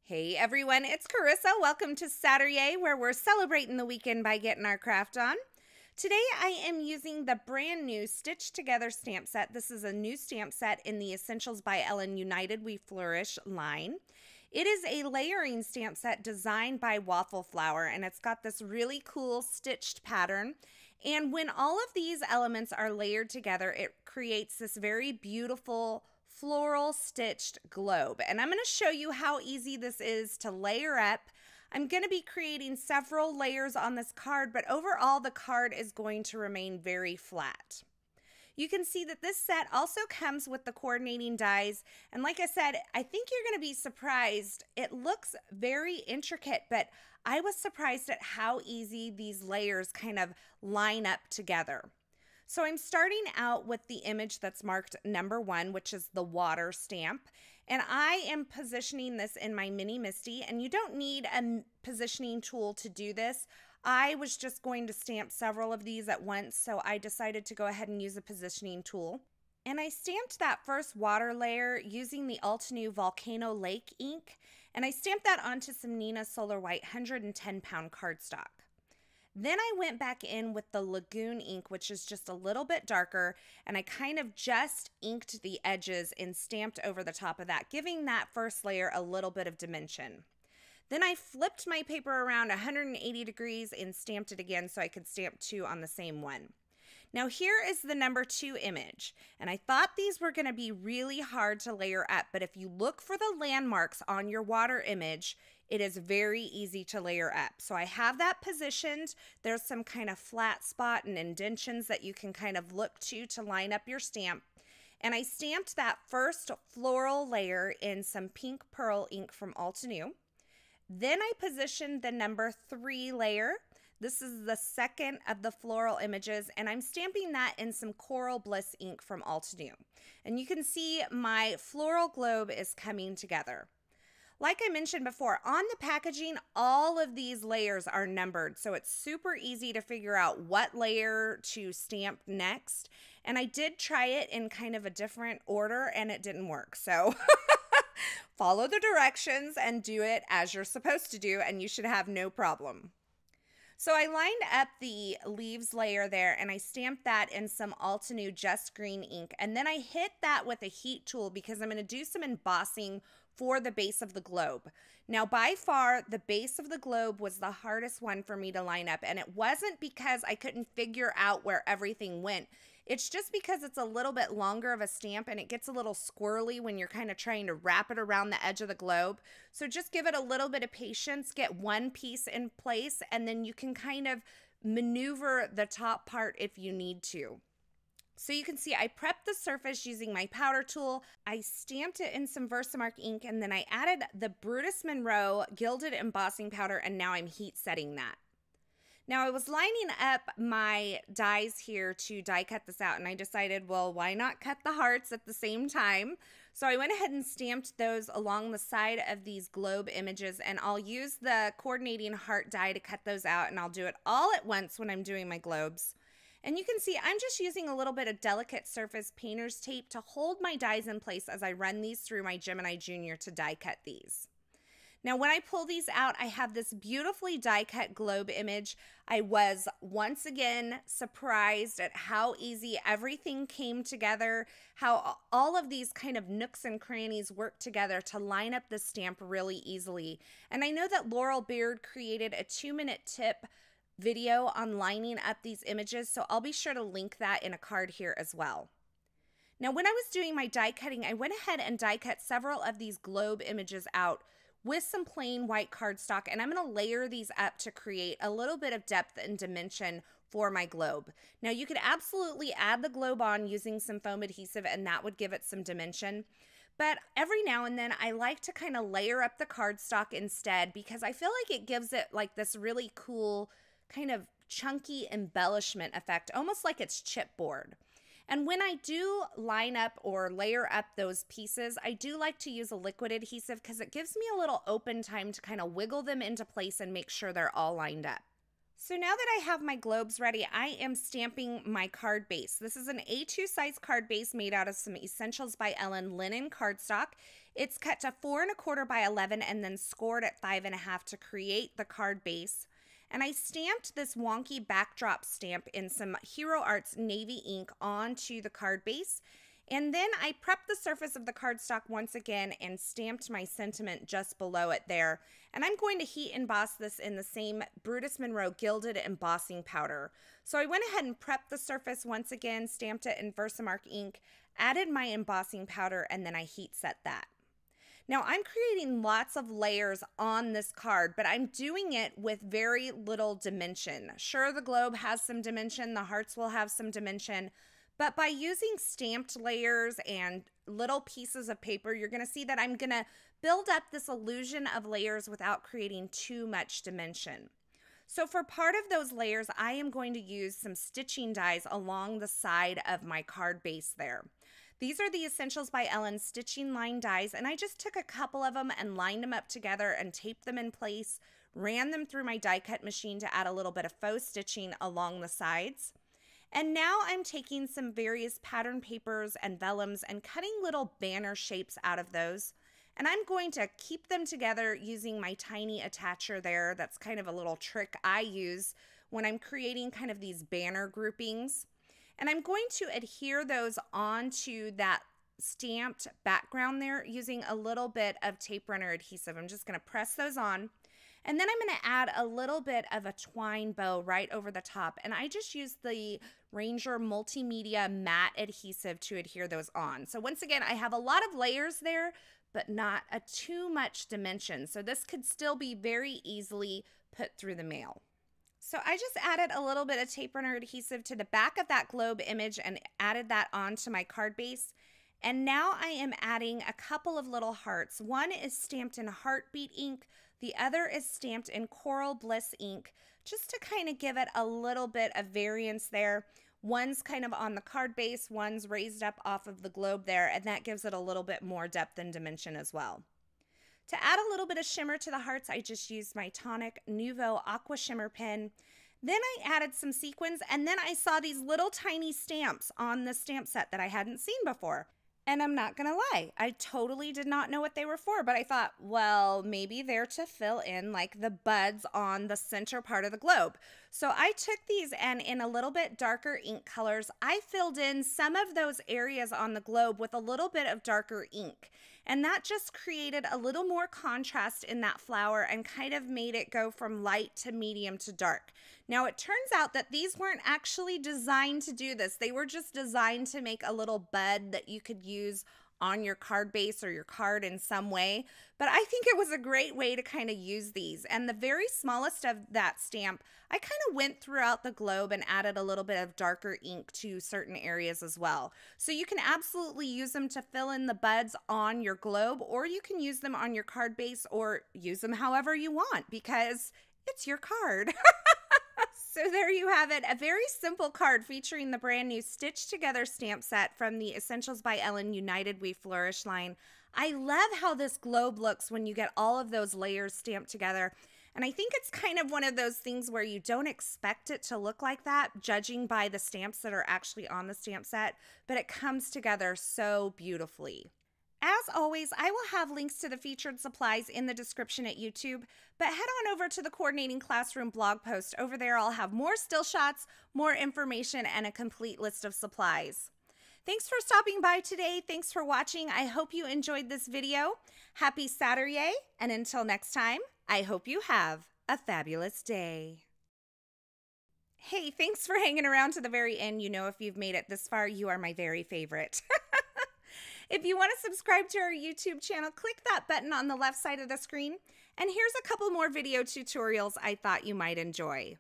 Hey everyone, it's Carissa. Welcome to Satur-YAY, where we're celebrating the weekend by getting our craft on. Today I am using the brand new Stitched Together stamp set. This is a new stamp set in the Essentials by Ellen United We Flourish line. It is a layering stamp set designed by Waffle flower, and it's got this really cool stitched pattern. And when all of these elements are layered together, it creates this very beautiful floral stitched globe. And I'm going to show you how easy this is to layer up. I'm going to be creating several layers on this card, but overall the card is going to remain very flat. You can see that this set also comes with the coordinating dies, and like I said, I think you're going to be surprised. It looks very intricate, but I was surprised at how easy these layers kind of line up together. So I'm starting out with the image that's marked number 1, which is the water stamp. And I am positioning this in my Mini Misty, and you don't need a positioning tool to do this. I was just going to stamp several of these at once, so I decided to go ahead and use a positioning tool. And I stamped that first water layer using the Altenew Volcano Lake ink, and I stamped that onto some Nina Solar White 110-pound cardstock. Then I went back in with the Lagoon ink, which is just a little bit darker, and I kind of just inked the edges and stamped over the top of that, giving that first layer a little bit of dimension. Then I flipped my paper around 180 degrees and stamped it again so I could stamp 2 on the same one. Now here is the number 2 image, and I thought these were going to be really hard to layer up, but if you look for the landmarks on your water image, it is very easy to layer up. So I have that positioned. There's some kind of flat spot and indentions that you can kind of look to line up your stamp. And I stamped that first floral layer in some pink pearl ink from Altenew. Then I positioned the number 3 layer. This is the second of the floral images, and I'm stamping that in some Coral Bliss ink from Altenew. And you can see my floral globe is coming together. Like I mentioned before, on the packaging, all of these layers are numbered, so it's super easy to figure out what layer to stamp next. And I did try it in kind of a different order, and it didn't work. So follow the directions and do it as you're supposed to do, and you should have no problem. So I lined up the leaves layer there, and I stamped that in some Altenew Just Green ink. And then I hit that with a heat tool because I'm going to do some embossing for the base of the globe. Now, by far, the base of the globe was the hardest one for me to line up, and it wasn't because I couldn't figure out where everything went. It's just because it's a little bit longer of a stamp, and it gets a little squirrely when you're kind of trying to wrap it around the edge of the globe. So just give it a little bit of patience, get one piece in place, and then you can kind of maneuver the top part if you need to. So you can see I prepped the surface using my powder tool. I stamped it in some Versamark ink, and then I added the Brutus Monroe Gilded Embossing Powder, and now I'm heat setting that. Now I was lining up my dies here to die cut this out, and I decided, well, why not cut the hearts at the same time? So I went ahead and stamped those along the side of these globe images, and I'll use the coordinating heart die to cut those out, and I'll do it all at once when I'm doing my globes. And you can see I'm just using a little bit of delicate surface painter's tape to hold my dies in place as I run these through my Gemini Junior to die cut these. Now when I pull these out, I have this beautifully die cut globe image. I was once again surprised at how easy everything came together, how all of these kind of nooks and crannies work together to line up the stamp really easily. And I know that Laurel Beard created a 2-minute tip video on lining up these images, so I'll be sure to link that in a card here as well. Now when I was doing my die cutting, I went ahead and die cut several of these globe images out with some plain white cardstock, and I'm going to layer these up to create a little bit of depth and dimension for my globe. Now you could absolutely add the globe on using some foam adhesive, and that would give it some dimension. But every now and then I like to kind of layer up the cardstock instead because I feel like it gives it like this really cool kind of chunky embellishment effect, almost like it's chipboard. And when I do line up or layer up those pieces, I do like to use a liquid adhesive because it gives me a little open time to kind of wiggle them into place and make sure they're all lined up. So now that I have my globes ready, I am stamping my card base. This is an A2 size card base made out of some Essentials by Ellen linen cardstock. It's cut to 4 1/4 by 11 and then scored at 5 1/2 to create the card base. And I stamped this wonky backdrop stamp in some Hero Arts navy ink onto the card base. And then I prepped the surface of the cardstock once again and stamped my sentiment just below it there. And I'm going to heat emboss this in the same Brutus Monroe Gilded Embossing Powder. So I went ahead and prepped the surface once again, stamped it in Versamark ink, added my embossing powder, and then I heat set that. Now I'm creating lots of layers on this card, but I'm doing it with very little dimension. Sure, the globe has some dimension, the hearts will have some dimension, but by using stamped layers and little pieces of paper, you're going to see that I'm going to build up this illusion of layers without creating too much dimension. So for part of those layers, I am going to use some stitching dies along the side of my card base there. These are the Essentials by Ellen stitching line dies, and I just took a couple of them and lined them up together and taped them in place, ran them through my die cut machine to add a little bit of faux stitching along the sides. And now I'm taking some various pattern papers and vellums and cutting little banner shapes out of those. And I'm going to keep them together using my tiny attacher there. That's kind of a little trick I use when I'm creating kind of these banner groupings. And I'm going to adhere those onto that stamped background there using a little bit of tape runner adhesive. I'm just going to press those on. And then I'm going to add a little bit of a twine bow right over the top. And I just use the Ranger Multimedia Matte Adhesive to adhere those on. So once again, I have a lot of layers there, but not too much dimension. So this could still be very easily put through the mail. So I just added a little bit of tape runner adhesive to the back of that globe image and added that onto my card base. And now I am adding a couple of little hearts. One is stamped in Heartbeat ink. The other is stamped in Coral Bliss ink, just to kind of give it a little bit of variance there. One's kind of on the card base, one's raised up off of the globe there, and that gives it a little bit more depth and dimension as well. To add a little bit of shimmer to the hearts, I just used my Tonic Nouveau Aqua Shimmer pen. Then I added some sequins, and then I saw these little tiny stamps on the stamp set that I hadn't seen before. And I'm not going to lie, I totally did not know what they were for, but I thought, well, maybe they're to fill in like the buds on the center part of the globe. So I took these and in a little bit darker ink colors, I filled in some of those areas on the globe with a little bit of darker ink. And that just created a little more contrast in that flower and kind of made it go from light to medium to dark. Now, it turns out that these weren't actually designed to do this. They were just designed to make a little bud that you could use on your card base or your card in some way. But I think it was a great way to kind of use these. And the very smallest of that stamp, I kind of went throughout the globe and added a little bit of darker ink to certain areas as well. So you can absolutely use them to fill in the buds on your globe, or you can use them on your card base, or use them however you want because it's your card. So there you have it, a very simple card featuring the brand new Stitch Together stamp set from the Essentials by Ellen United We Flourish line. I love how this globe looks when you get all of those layers stamped together. And I think it's kind of one of those things where you don't expect it to look like that, judging by the stamps that are actually on the stamp set, but it comes together so beautifully. As always, I will have links to the featured supplies in the description at YouTube, but head on over to the Coordinating Classroom blog post. Over there, I'll have more still shots, more information, and a complete list of supplies. Thanks for stopping by today. Thanks for watching. I hope you enjoyed this video. Happy Satur-YAY, and until next time, I hope you have a fabulous day. Hey, thanks for hanging around to the very end. You know, if you've made it this far, you are my very favorite. If you want to subscribe to our YouTube channel, click that button on the left side of the screen. And here's a couple more video tutorials I thought you might enjoy.